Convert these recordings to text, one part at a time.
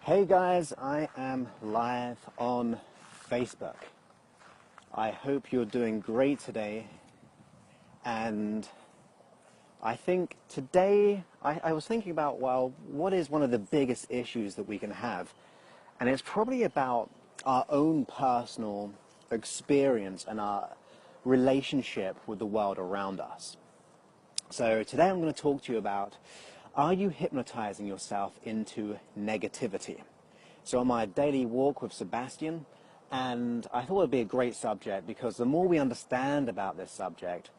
Hey guys, I am live on Facebook. I hope you're doing great today. And I think today, I was thinking about, well, what is one of the biggest issues that we can have? And it's probably about our own personal experience and our relationship with the world around us. So today I'm going to talk to you about, are you hypnotizing yourself into negativity? So on my daily walk with Sebastian, and I thought it would be a great subject because the more we understand about this subject,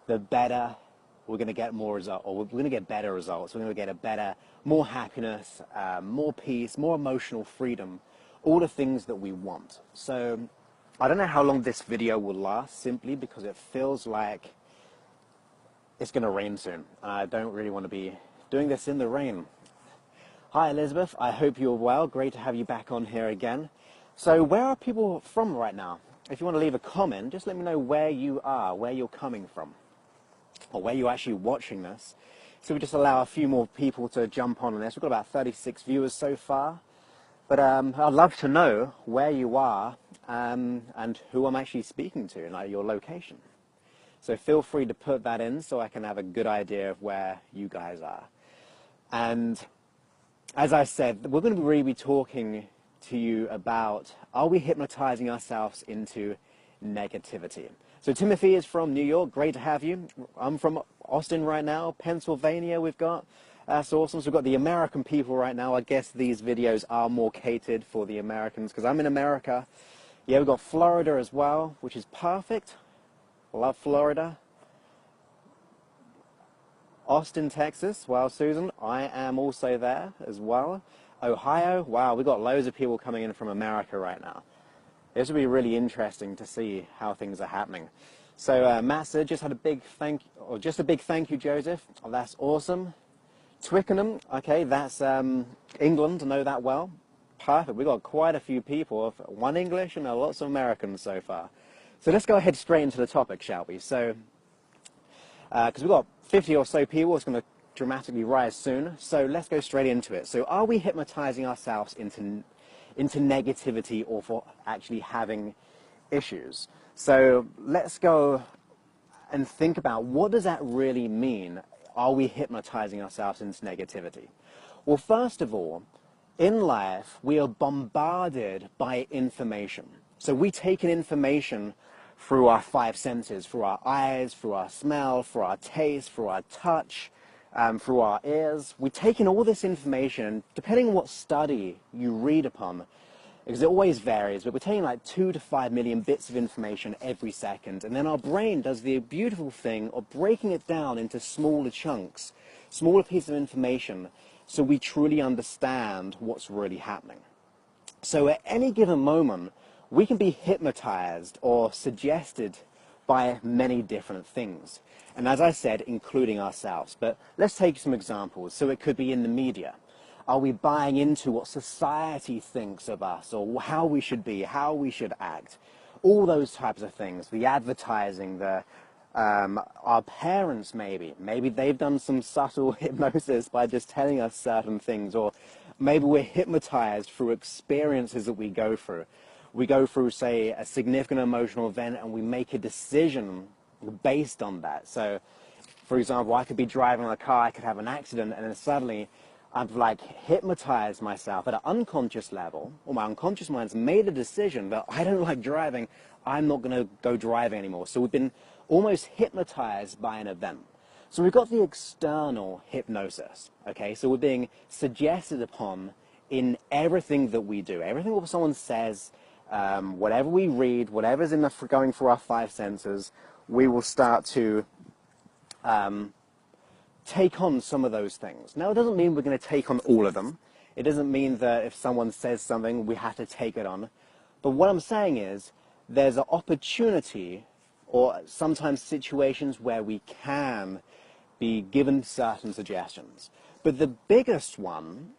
the better we're going to get more results, or we're going to get better results. We're going to get a better, more happiness, more peace, more emotional freedom, all the things that we want. So I don't know how long this video will last, simply because it feels like it's going to rain soon. I don't really want to be doing this in the rain. Hi Elizabeth, I hope you're well. Great to have you back on here again. So where are people from right now? If you want to leave a comment, just let me know where you are, where you're coming from, or where you're actually watching this. So we just allow a few more people to jump on this. We've got about 36 viewers so far. But I'd love to know where you are and who I'm actually speaking to, and your location. So feel free to put that in so I can have a good idea of where you guys are. And as I said, we're going to really be talking to you about, are we hypnotizing ourselves into negativity? So Timothy is from New York. Great to have you. I'm from Austin right now, Pennsylvania we've got. That's awesome. So we've got the American people right now. I guess these videos are more catered for the Americans because I'm in America. Yeah, we've got Florida as well, which is perfect. Love Florida. Austin, Texas. Well, Susan, I am also there as well. Ohio. Wow, we've got loads of people coming in from America right now. This will be really interesting to see how things are happening. So Matt said, just a big thank you, Joseph. Oh, that's awesome. Twickenham, okay, that's England. I know that well. Perfect. We've got quite a few people, one English and lots of Americans so far. So let's go ahead straight into the topic, shall we? So, because we've got 50 or so people, it's going to dramatically rise soon. So let's go straight into it. So are we hypnotizing ourselves into negativity, or for actually having issues? So let's go and think about, what does that really mean? Are we hypnotizing ourselves into negativity? Well, first of all, in life, we are bombarded by information. So we take in information through our five senses, through our eyes, through our smell, through our taste, through our touch, through our ears. We take in all this information, depending on what study you read upon, because it always varies, but we're taking like 2 to 5 million bits of information every second, and then our brain does the beautiful thing of breaking it down into smaller chunks, smaller pieces of information, so we truly understand what's really happening. So at any given moment, we can be hypnotized or suggested by many different things. And as I said, including ourselves. But let's take some examples. So it could be in the media. Are we buying into what society thinks of us, or how we should be, how we should act? All those types of things. The advertising, our parents maybe. Maybe they've done some subtle hypnosis by just telling us certain things. Or maybe we're hypnotized through experiences that we go through. We go through, say, a significant emotional event, and we make a decision based on that. So, for example, I could be driving a car, I could have an accident, and then suddenly I've like hypnotized myself at an unconscious level, or my unconscious mind's made a decision that I don't like driving, I'm not going to go driving anymore. So we've been almost hypnotized by an event. So we've got the external hypnosis, okay? So we're being suggested upon in everything that we do, everything that someone says, whatever we read, whatever's going through our five senses, we will start to take on some of those things. Now, it doesn't mean we're going to take on all of them. It doesn't mean that if someone says something, we have to take it on. But what I'm saying is, there's an opportunity, or sometimes situations where we can be given certain suggestions. But the biggest one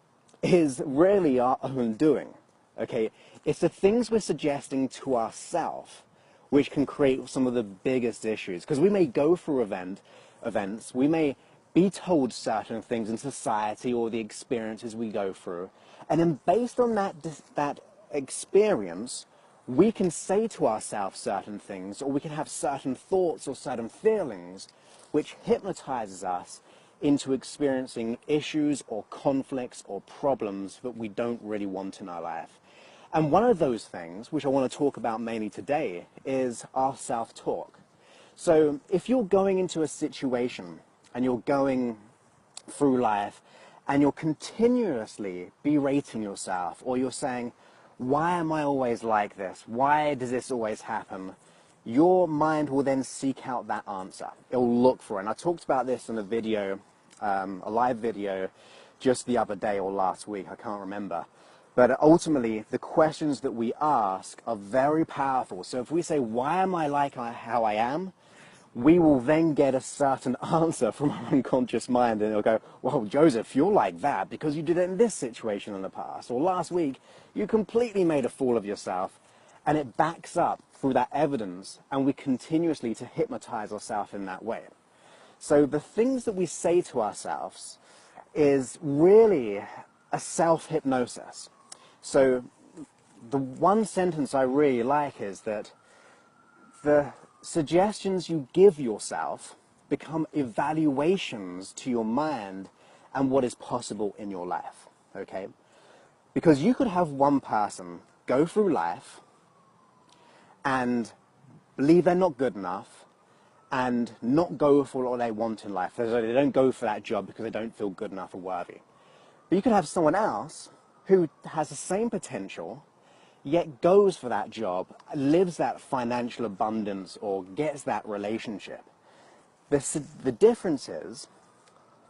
is really our own doing. Okay, it's the things we're suggesting to ourselves which can create some of the biggest issues. Because we may go through events, we may be told certain things in society or the experiences we go through. And then based on that experience, we can say to ourselves certain things, or we can have certain thoughts or certain feelings, which hypnotizes us into experiencing issues or conflicts or problems that we don't really want in our life. And one of those things, which I want to talk about mainly today, is our self-talk. So if you're going into a situation and you're going through life and you're continuously berating yourself, or you're saying, why am I always like this? Why does this always happen? Your mind will then seek out that answer. It'll look for it. And I talked about this in a video, a live video, just the other day or last week, I can't remember. But ultimately, the questions that we ask are very powerful. So if we say, why am I like how I am? We will then get a certain answer from our unconscious mind, and it'll go, well, Joseph, you're like that because you did it in this situation in the past, or last week you completely made a fool of yourself. And it backs up through that evidence, and we continuously to hypnotize ourselves in that way. So the things that we say to ourselves is really a self-hypnosis. So the one sentence I really like is that the suggestions you give yourself become evaluations to your mind and what is possible in your life, okay? Because you could have one person go through life and believe they're not good enough and not go for what they want in life. So they don't go for that job because they don't feel good enough or worthy. But you could have someone else who has the same potential, yet goes for that job, lives that financial abundance, or gets that relationship. The difference is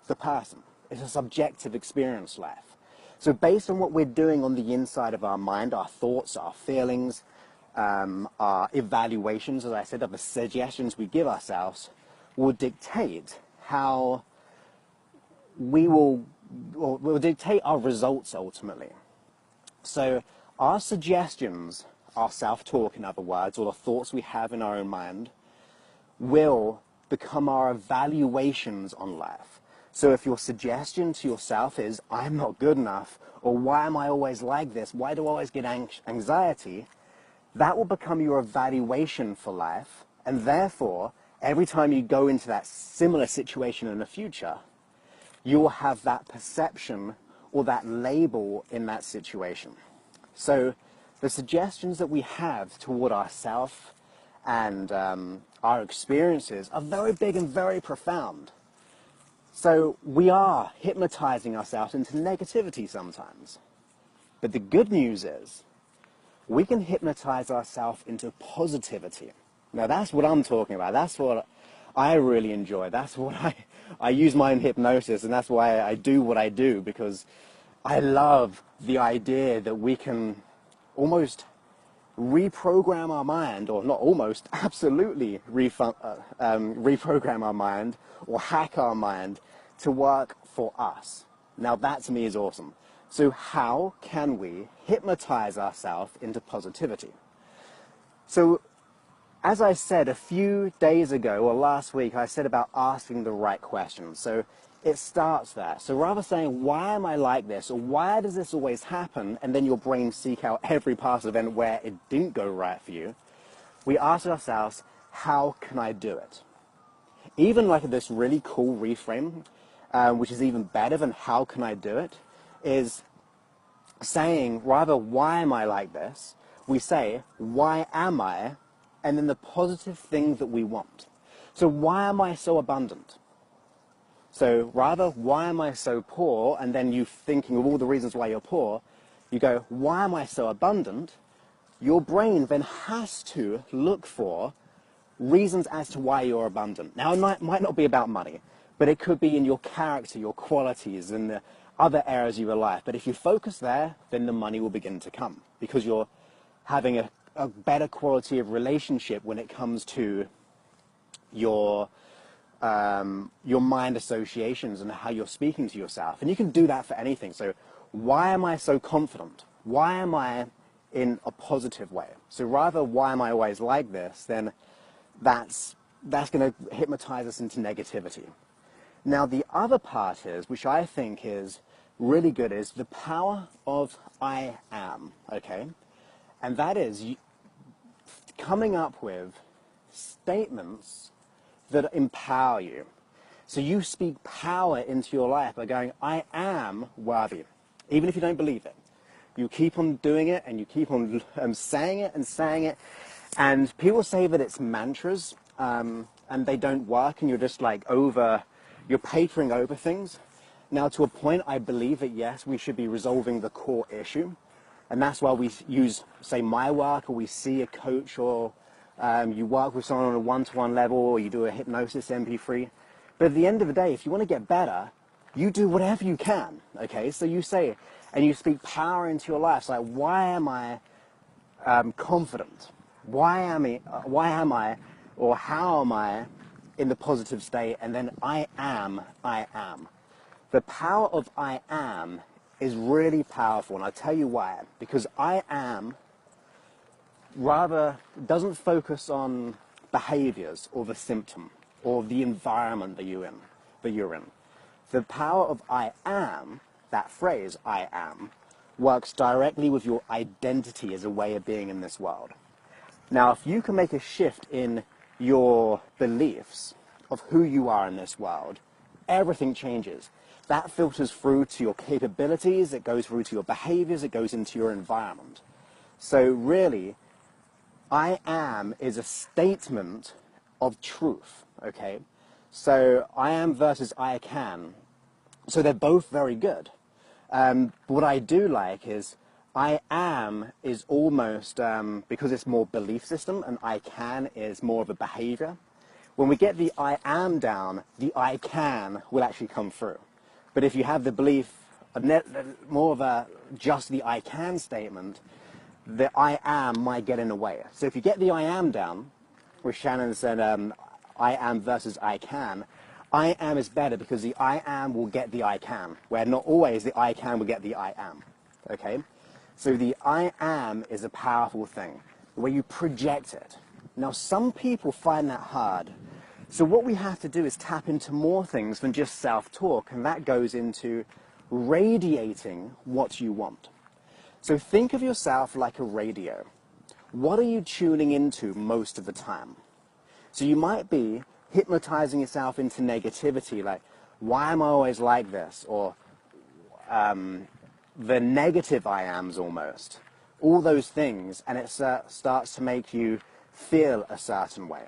the person. It's a subjective experience life. So based on what we're doing on the inside of our mind, our thoughts, our feelings, our evaluations, as I said, of the suggestions we give ourselves, will dictate how will dictate our results ultimately. So our suggestions, our self-talk in other words, or the thoughts we have in our own mind, will become our evaluations on life. So if your suggestion to yourself is, I'm not good enough, or why am I always like this, why do I always get anxiety, that will become your evaluation for life, and therefore, every time you go into that similar situation in the future, you will have that perception or that label in that situation. So the suggestions that we have toward ourselves and our experiences are very big and very profound. So we are hypnotizing ourselves into negativity sometimes. But the good news is we can hypnotize ourselves into positivity. Now that's what I'm talking about. That's what I really enjoy. That's what I use my own hypnosis, and that's why I do what I do, because I love the idea that we can almost reprogram our mind, or not almost, absolutely reprogram our mind or hack our mind to work for us. Now that to me is awesome. So how can we hypnotize ourselves into positivity? So as I said a few days ago, or last week, I said about asking the right questions. So it starts there. So rather saying, why am I like this? Or why does this always happen? And then your brain seek out every past event where it didn't go right for you. We ask ourselves, how can I do it? Even like this really cool reframe, which is even better than how can I do it, is saying rather, why am I like this? We say, why am I? And then the positive thing that we want. So why am I so abundant? So rather, why am I so poor? And then you thinking of all the reasons why you're poor, you go, why am I so abundant? Your brain then has to look for reasons as to why you're abundant. Now, it might not be about money, but it could be in your character, your qualities, and the other areas of your life. But if you focus there, then the money will begin to come, because you're having a better quality of relationship when it comes to your mind associations and how you're speaking to yourself. And you can do that for anything. So why am I so confident? Why am I in a positive way? So rather, why am I always like this? Then that's going to hypnotize us into negativity. Now, the other part is, which I think is really good, is the power of I am, okay? And that is coming up with statements that empower you. So you speak power into your life by going, I am worthy, even if you don't believe it. You keep on doing it, and you keep on saying it and saying it. And people say that it's mantras, and they don't work, and you're just like you're papering over things. Now, to a point, I believe that yes, we should be resolving the core issue. And that's why we use, say, my work, or we see a coach, or you work with someone on a one-to-one level, or you do a hypnosis MP3. But at the end of the day, if you want to get better, you do whatever you can, okay? So you say, and you speak power into your life. It's like, why am I confident? Why am I, or how am I in the positive state? And then I am. The power of I am is really powerful, and I'll tell you why. Because I am rather doesn't focus on behaviors or the symptom or the environment that you're in. The power of I am, that phrase, I am, works directly with your identity as a way of being in this world. Now, if you can make a shift in your beliefs of who you are in this world, everything changes. That filters through to your capabilities, it goes through to your behaviors, it goes into your environment. So really, I am is a statement of truth, okay? So I am versus I can. So they're both very good. What I do like is I am is almost, because it's more belief system, and I can is more of a behavior. When we get the I am down, the I can will actually come through. But if you have the belief, more of a just the I can statement, the I am might get in the way. So if you get the I am down, where Shannon said I am versus I am is better because the I am will get the I can, where not always the I can will get the I am. Okay? So the I am is a powerful thing, where you project it. Now, some people find that hard. So what we have to do is tap into more things than just self-talk, and that goes into radiating what you want. So think of yourself like a radio. What are you tuning into most of the time? So you might be hypnotizing yourself into negativity, like, why am I always like this? Or the negative I ams almost. All those things, and it starts to make you feel a certain way.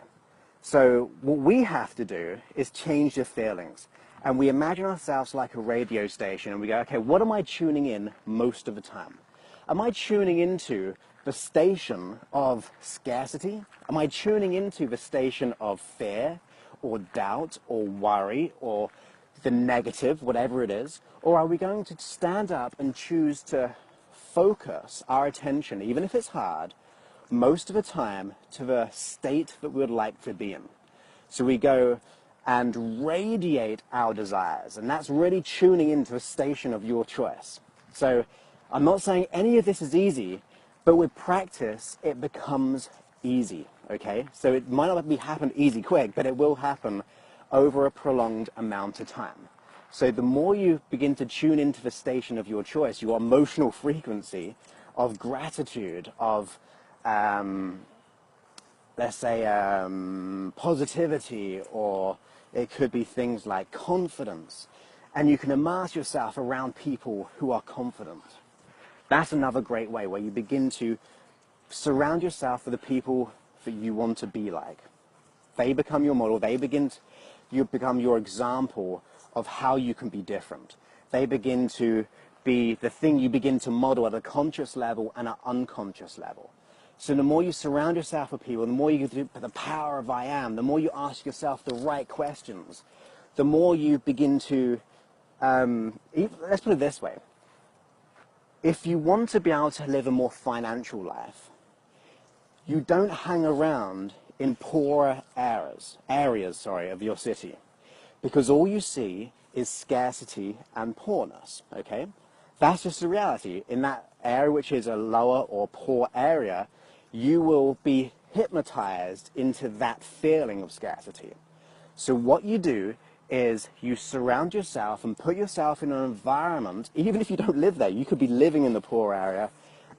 So what we have to do is change the feelings. And we imagine ourselves like a radio station, and we go, okay, what am I tuning in most of the time? Am I tuning into the station of scarcity? Am I tuning into the station of fear or doubt or worry or the negative, whatever it is? Or are we going to stand up and choose to focus our attention, even if it's hard, most of the time to the state that we would like to be in? So we go and radiate our desires, and that's really tuning into a station of your choice. So I'm not saying any of this is easy, but with practice, it becomes easy, okay? So it might not happen easy quick, but it will happen over a prolonged amount of time. So the more you begin to tune into the station of your choice, your emotional frequency of gratitude, of, let's say, positivity, or it could be things like confidence, and you can immerse yourself around people who are confident. That's another great way, where you begin to surround yourself with the people that you want to be like. They become your model. You become your example of how you can be different. They begin to be the thing you begin to model at a conscious level and an unconscious level. So the more you surround yourself with people, the more you do the power of I am, the more you ask yourself the right questions, the more you begin to, let's put it this way. If you want to be able to live a more financial life, you don't hang around in poorer areas of your city, because all you see is scarcity and poorness, okay? That's just the reality. In that area which is a lower or poor area, you will be hypnotized into that feeling of scarcity. So what you do is you surround yourself and put yourself in an environment, even if you don't live there, you could be living in the poor area,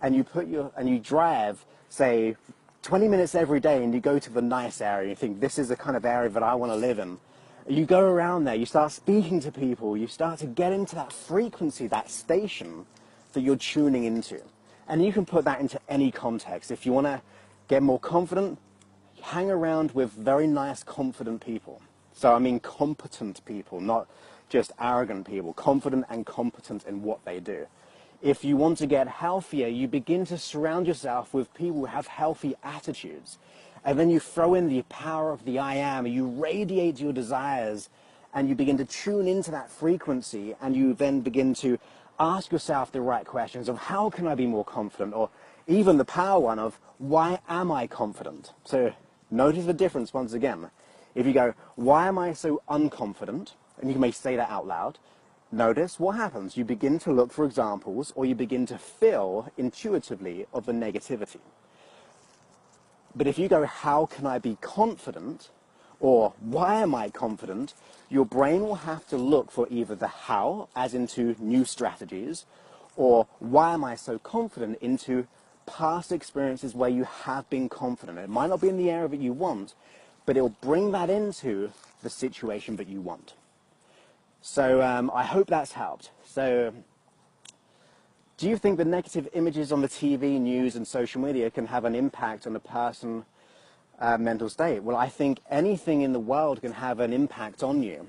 and you drive, say, 20 minutes every day, and you go to the nice area, and you think, this is the kind of area that I want to live in. You go around there, you start speaking to people, you start to get into that frequency, that station that you're tuning into. And you can put that into any context. If you want to get more confident, hang around with very nice, confident people. So I mean competent people, not just arrogant people, confident and competent in what they do. If you want to get healthier, you begin to surround yourself with people who have healthy attitudes. And then you throw in the power of the I am, and you radiate your desires, and you begin to tune into that frequency, and you then begin to ask yourself the right questions of how can I be more confident, or even the power one of why am I confident? So notice the difference once again. If you go, why am I so unconfident? And you may say that out loud. Notice what happens. You begin to look for examples, or you begin to feel intuitively of the negativity. But if you go, how can I be confident? Or why am I confident? Your brain will have to look for either the how, as into new strategies, or why am I so confident into past experiences where you have been confident. It might not be in the area that you want, but it'll bring that into the situation that you want. So I hope that's helped. So do you think the negative images on the TV, news, and social media can have an impact on a person's mental state? Well, I think anything in the world can have an impact on you.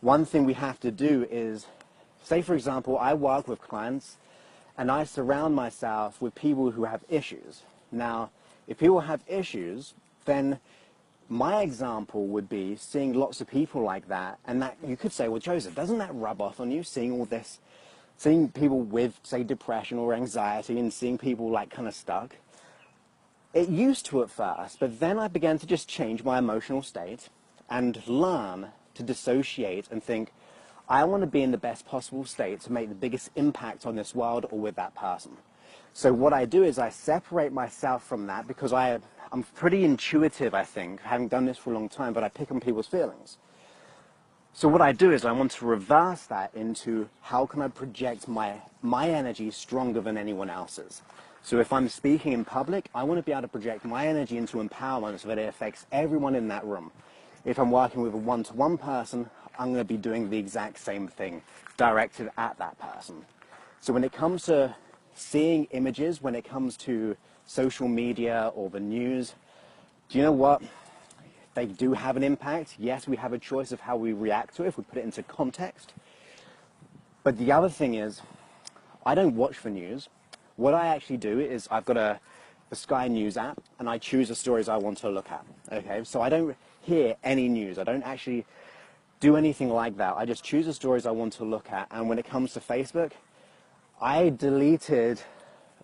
One thing we have to do is, say for example, I work with clients and I surround myself with people who have issues. Now, if people have issues, then my example would be seeing lots of people like that, and that you could say, well, Joseph, doesn't that rub off on you, seeing all this, seeing people with, say, depression or anxiety, and seeing people like kind of stuck? It used to at first, but then I began to just change my emotional state and learn to dissociate and think, I want to be in the best possible state to make the biggest impact on this world or with that person. So what I do is I separate myself from that, because I'm pretty intuitive, I think, having done this for a long time, but I pick on people's feelings. So what I do is I want to reverse that into how can I project my energy stronger than anyone else's. So if I'm speaking in public, I want to be able to project my energy into empowerment so that it affects everyone in that room. If I'm working with a one-to-one person, I'm going to be doing the exact same thing directed at that person. So when it comes to seeing images, when it comes to social media or the news, do you know what? They do have an impact. Yes, we have a choice of how we react to it if we put it into context. But the other thing is, I don't watch the news. What I actually do is I've got the Sky News app, and I choose the stories I want to look at. Okay, so I don't hear any news. I don't actually do anything like that. I just choose the stories I want to look at. And when it comes to Facebook, I deleted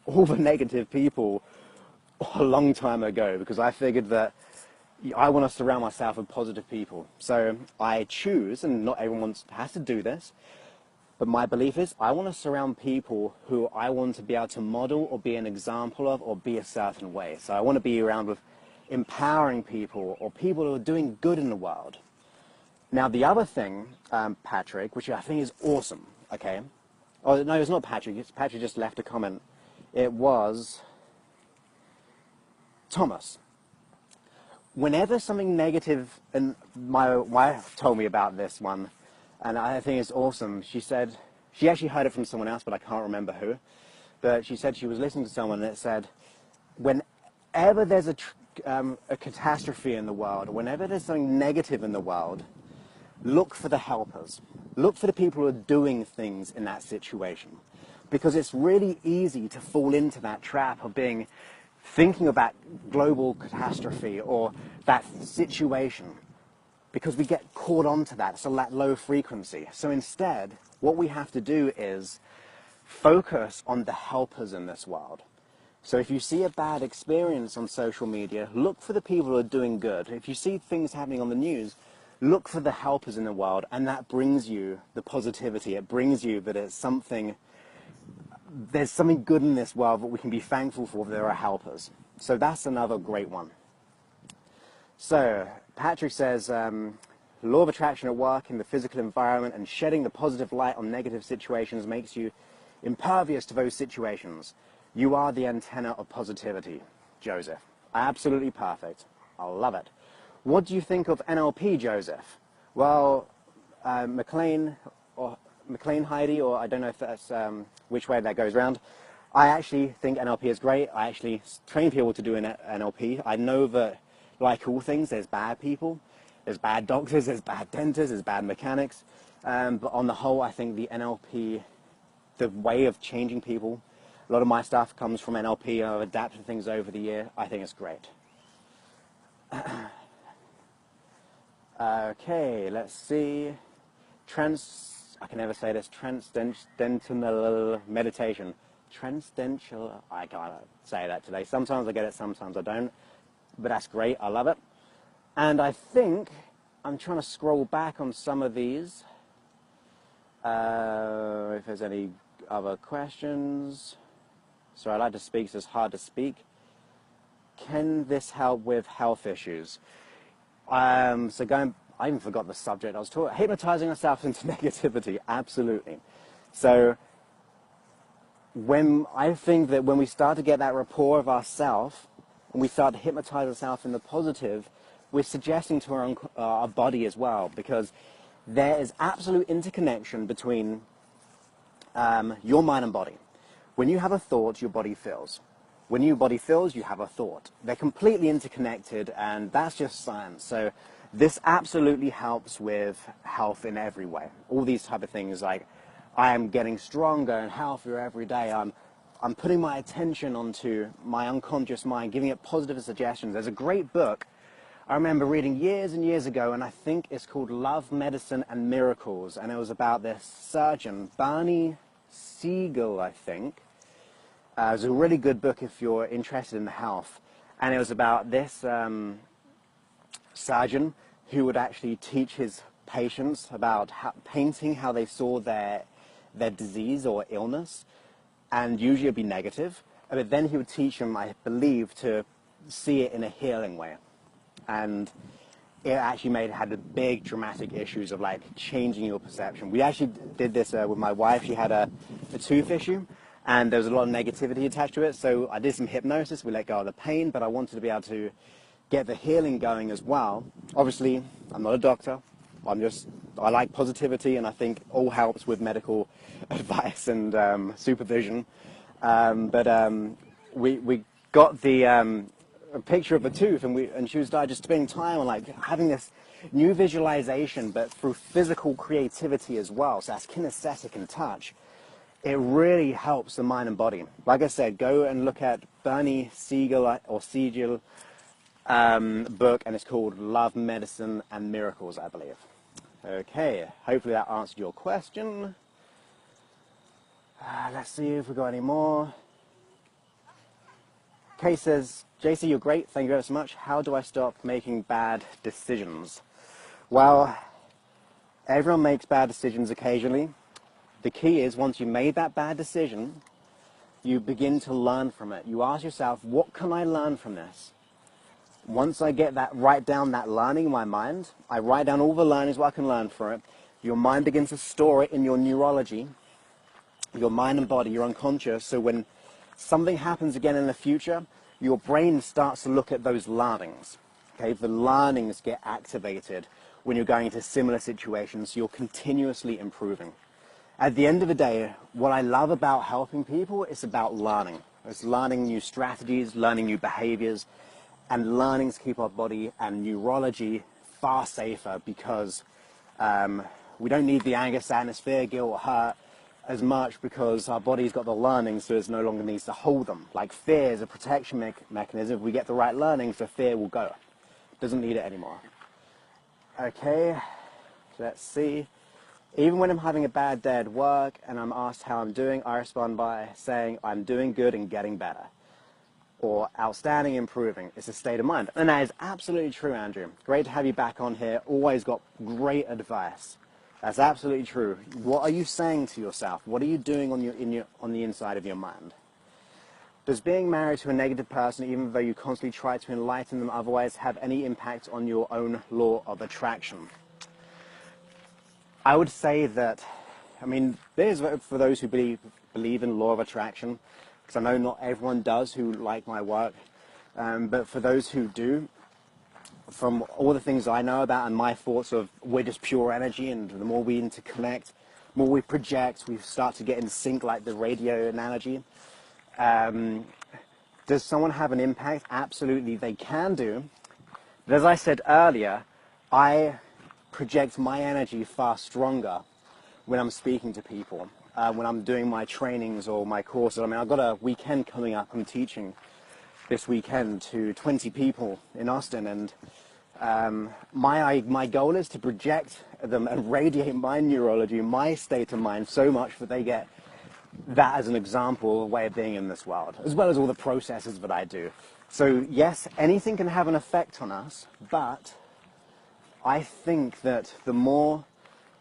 all the negative people a long time ago, because I figured that I want to surround myself with positive people. So I choose, and not everyone has to do this, but my belief is I want to surround people who I want to be able to model or be an example of or be a certain way. So I want to be around with empowering people or people who are doing good in the world. Now the other thing, Patrick, which I think is awesome, okay? Oh, no, it's not Patrick. Patrick just left a comment. It was Thomas. Whenever something negative, and my wife told me about this one, and I think it's awesome. She said, she actually heard it from someone else, but I can't remember who. But she said she was listening to someone and it said, whenever there's a catastrophe in the world, or whenever there's something negative in the world, look for the helpers. Look for the people who are doing things in that situation. Because it's really easy to fall into that trap of thinking of that global catastrophe or that situation, because we get caught onto that, so that low frequency. So instead, what we have to do is focus on the helpers in this world. So if you see a bad experience on social media, look for the people who are doing good. If you see things happening on the news, look for the helpers in the world, and that brings you the positivity. It brings you that there's something good in this world that we can be thankful for. There are helpers. So that's another great one. So Patrick says, law of attraction at work in the physical environment, and shedding the positive light on negative situations makes you impervious to those situations. You are the antenna of positivity, Joseph. Absolutely perfect. I love it. What do you think of NLP, Joseph? Well, McLean Heidi, or I don't know if that's which way that goes round. I actually think NLP is great. I actually train people to do an NLP. I know that, like all things, there's bad people, there's bad doctors, there's bad dentists, there's bad mechanics. But on the whole, I think the NLP, the way of changing people, a lot of my stuff comes from NLP. I've adapted things over the year. I think it's great. Okay, let's see. I can never say this. Transcendental meditation. Transcendental. I can't say that today. Sometimes I get it, sometimes I don't. But that's great. I love it. And I think I'm trying to scroll back on some of these. If there's any other questions. Sorry, I like to speak, so it's hard to speak. Can this help with health issues? I even forgot the subject I was talking. Hypnotizing ourselves into negativity, absolutely. So I think that when we start to get that rapport of ourselves, and we start to hypnotize ourselves in the positive, we're suggesting to our body as well, because there is absolute interconnection between your mind and body. When you have a thought, your body feels. When your body feels, you have a thought. They're completely interconnected, and that's just science. So this absolutely helps with health in every way. All these type of things, like I am getting stronger and healthier every day. I'm putting my attention onto my unconscious mind, giving it positive suggestions. There's a great book I remember reading years and years ago, and I think it's called Love, Medicine, and Miracles. And it was about this surgeon, Barney Siegel, I think. It was a really good book if you're interested in the health. And it was about this surgeon who would actually teach his patients about painting how they saw their disease or illness. And usually it would be negative. But then he would teach them, I believe, to see it in a healing way. And it actually had the big dramatic issues of like changing your perception. We actually did this with my wife. She had a tooth issue, and there was a lot of negativity attached to it. So I did some hypnosis. We let go of the pain, but I wanted to be able to get the healing going as well. Obviously, I'm not a doctor. I like positivity, and I think all helps with medical advice and supervision. We got a picture of a tooth, and she was just spending time on like having this new visualization, but through physical creativity as well. So that's kinesthetic and touch. It really helps the mind and body. Like I said, go and look at Bernie Siegel or Siegel book, and it's called Love, Medicine, and Miracles, I believe. Okay, hopefully that answered your question. Let's see if we've got any more. Kay says, JC, you're great. Thank you ever so much. How do I stop making bad decisions? Well, everyone makes bad decisions occasionally. The key is once you made that bad decision, you begin to learn from it. You ask yourself, what can I learn from this? Once I write down that learning in my mind, I write down all the learnings, what I can learn from it. Your mind begins to store it in your neurology, your mind and body, your unconscious. So when something happens again in the future, your brain starts to look at those learnings. Okay, the learnings get activated when you're going into similar situations. So you're continuously improving. At the end of the day, what I love about helping people is about learning. It's learning new strategies, learning new behaviors, and learnings keep our body and neurology far safer, because we don't need the anger, sadness, fear, guilt, or hurt as much, because our body's got the learnings, so it no longer needs to hold them. Like fear is a protection mechanism. If we get the right learnings, the fear will go. Doesn't need it anymore. Okay, let's see. Even when I'm having a bad day at work and I'm asked how I'm doing, I respond by saying I'm doing good and getting better, or outstanding, improving. It's a state of mind. And that is absolutely true, Andrew. Great to have you back on here. Always got great advice. That's absolutely true. What are you saying to yourself? What are you doing on the inside of your mind? Does being married to a negative person, even though you constantly try to enlighten them otherwise, have any impact on your own law of attraction? I would say that, I mean, there's for those who believe in law of attraction, because I know not everyone does who like my work, but for those who do, from all the things I know about and my thoughts of we're just pure energy, and the more we interconnect, the more we project, we start to get in sync, like the radio analogy. Does someone have an impact? Absolutely, they can do. But as I said earlier, I project my energy far stronger when I'm speaking to people, when I'm doing my trainings or my courses. I mean, I've got a weekend coming up. I'm teaching this weekend to 20 people in Austin, and my goal is to project them and radiate my neurology, my state of mind so much that they get that as an example, a way of being in this world, as well as all the processes that I do. So yes, anything can have an effect on us, but I think that the more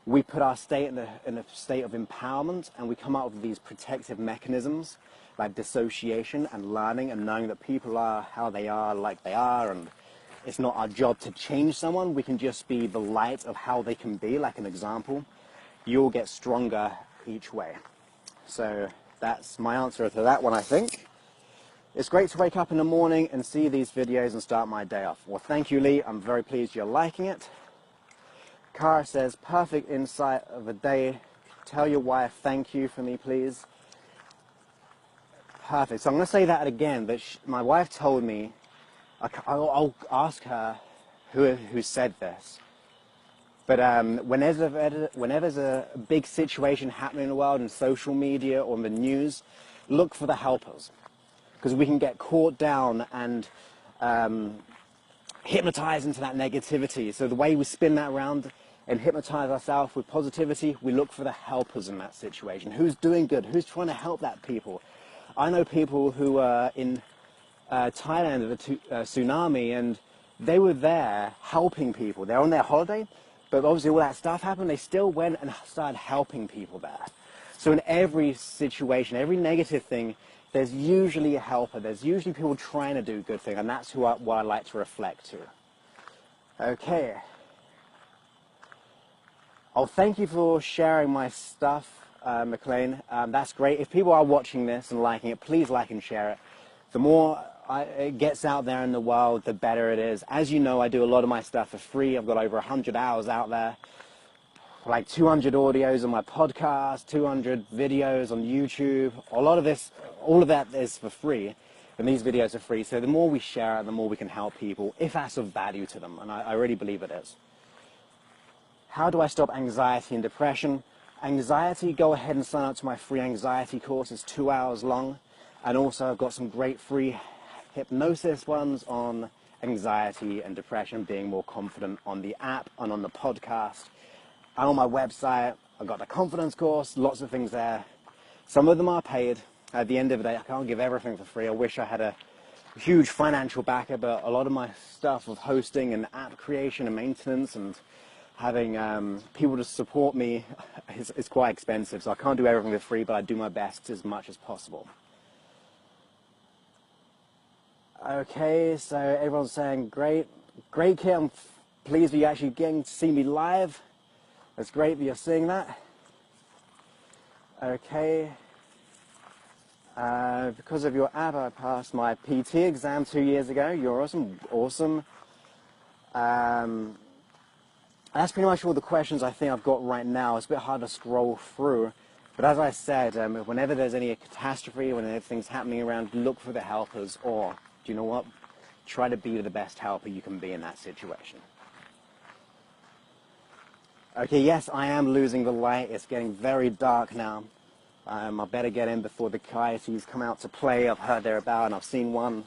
we put our state in a state of empowerment, and we come out with these protective mechanisms like dissociation and learning and knowing that people are how they are, like they are, and it's not our job to change someone. We can just be the light of how they can be, like an example. You'll get stronger each way. So that's my answer to that one, I think. It's great to wake up in the morning and see these videos and start my day off. Well, thank you, Lee. I'm very pleased you're liking it. Cara says, perfect insight of the day. Tell your wife thank you for me, please. Perfect. So I'm going to say that again, but my wife told me, I'll ask her who said this. But whenever there's a big situation happening in the world, in social media or in the news, look for the helpers. Because we can get caught down and hypnotized into that negativity. So the way we spin that around and hypnotize ourselves with positivity, we look for the helpers in that situation. Who's doing good? Who's trying to help that people? I know people who were in Thailand at the tsunami, and they were there helping people. They're on their holiday, but obviously all that stuff happened. They still went and started helping people there. So in every situation, every negative thing, there's usually a helper. There's usually people trying to do good things, and that's what I like to reflect to. Okay. Oh, thank you for sharing my stuff, McLean. That's great. If people are watching this and liking it, please like and share it. The more it gets out there in the world, the better it is. As you know, I do a lot of my stuff for free. I've got over 100 hours out there, like 200 audios on my podcast, 200 videos on YouTube. All of that is for free, and these videos are free. So the more we share it, the more we can help people, if that's of value to them, and I really believe it is. How do I stop anxiety and depression? Anxiety, go ahead and sign up to my free anxiety course. It's 2 hours long. And also I've got some great free hypnosis ones on anxiety and depression, being more confident, on the app and on the podcast. And on my website, I've got the confidence course, lots of things there. Some of them are paid. At the end of the day, I can't give everything for free. I wish I had a huge financial backer, but a lot of my stuff of hosting and app creation and maintenance and having people to support me is quite expensive. So I can't do everything for free, but I do my best as much as possible. Okay, so everyone's saying great kid. I'm pleased that you're actually getting to see me live. It's great that you're seeing that. Okay. Because of your app, I passed my PT exam 2 years ago. You're awesome. That's pretty much all the questions I think I've got right now. It's a bit hard to scroll through. But as I said, whenever there's any catastrophe, whenever things happening around, look for the helpers, or, do you know what? Try to be the best helper you can be in that situation. Okay, yes, I am losing the light. It's getting very dark now. I better get in before the coyotes come out to play. I've heard they're about, and I've seen one.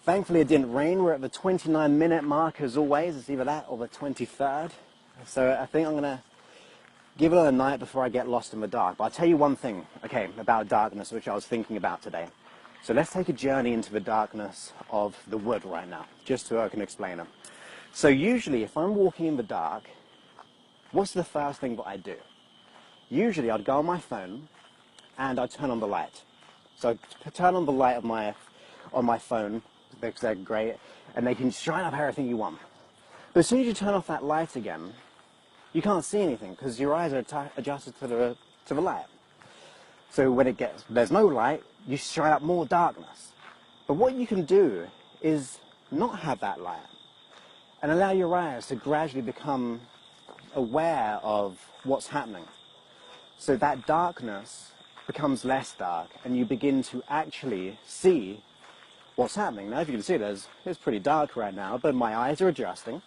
Thankfully, it didn't rain. We're at the 29-minute mark, as always. It's either that or the 23rd. So I think I'm going to give it a night before I get lost in the dark. But I'll tell you one thing, okay, about darkness, which I was thinking about today. So let's take a journey into the darkness of the wood right now, just so I can explain it. So usually, if I'm walking in the dark, what's the first thing that I do? Usually, I'd go on my phone, and I'd turn on the light. So I'd turn on the light of on my phone, because they're great, and they can shine up everything you want. But as soon as you turn off that light again, you can't see anything because your eyes are adjusted to the light. So when there's no light, you straight up more darkness. But what you can do is not have that light and allow your eyes to gradually become aware of what's happening. So that darkness becomes less dark and you begin to actually see what's happening. Now, if you can see, it's pretty dark right now, but my eyes are adjusting.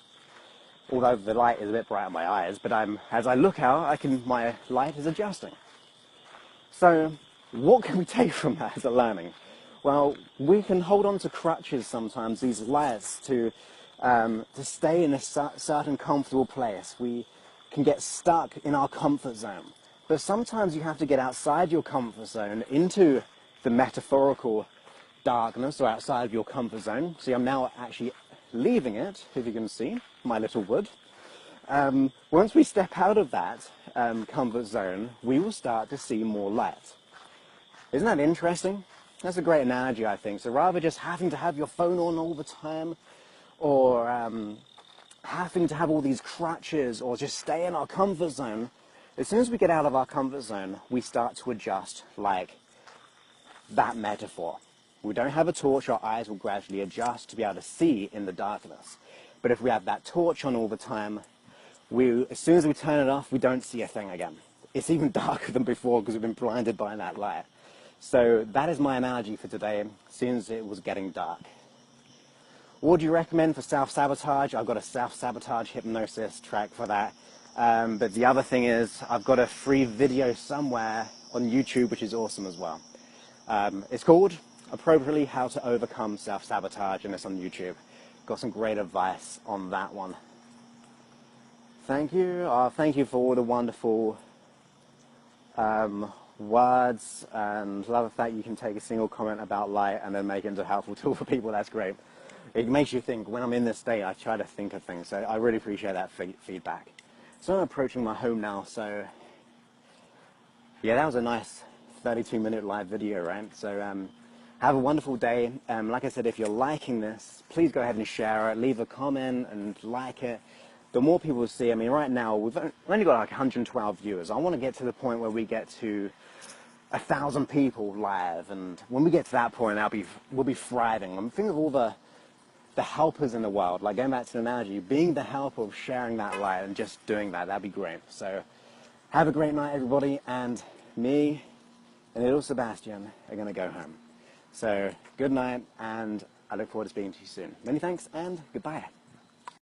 Although the light is a bit bright in my eyes, but as I look out, my light is adjusting. So what can we take from that as a learning? Well, we can hold on to crutches sometimes, these lights, to stay in a certain comfortable place. We can get stuck in our comfort zone. But sometimes you have to get outside your comfort zone into the metaphorical darkness or outside of your comfort zone. See, I'm now actually leaving it, if you can see, my little wood. Once we step out of that comfort zone, we will start to see more light. Isn't that interesting? That's a great analogy, I think. So rather just having to have your phone on all the time, or having to have all these crutches, or just stay in our comfort zone, as soon as we get out of our comfort zone, we start to adjust like that metaphor. We don't have a torch, our eyes will gradually adjust to be able to see in the darkness. But if we have that torch on all the time, as soon as we turn it off, we don't see a thing again. It's even darker than before because we've been blinded by that light. So that is my analogy for today, since it was getting dark. What would you recommend for self-sabotage? I've got a self-sabotage hypnosis track for that. But the other thing is, I've got a free video somewhere on YouTube, which is awesome as well. It's called, appropriately, How to Overcome Self-Sabotage, and it's on YouTube. Got some great advice on that one. Thank you. Thank you for all the wonderful words, and love the fact you can take a single comment about light and then make it into a helpful tool for people. That's great. It makes you think. When I'm in this state, I try to think of things, so I really appreciate that feedback. So I'm approaching my home now, so yeah, that was a nice 32-minute live video, right? So have a wonderful day. Like I said, if you're liking this, please go ahead and share it, leave a comment and like it. The more people see, I mean, right now, we've only got like 112 viewers. I want to get to the point where we get to 1,000 people live, and when we get to that point, we'll be thriving. I'm thinking of all the helpers in the world, like going back to the analogy, being the helper of sharing that light and just doing that'd be great. So have a great night, everybody, and me and little Sebastian are going to go home. So good night, and I look forward to speaking to you soon. Many thanks, and goodbye.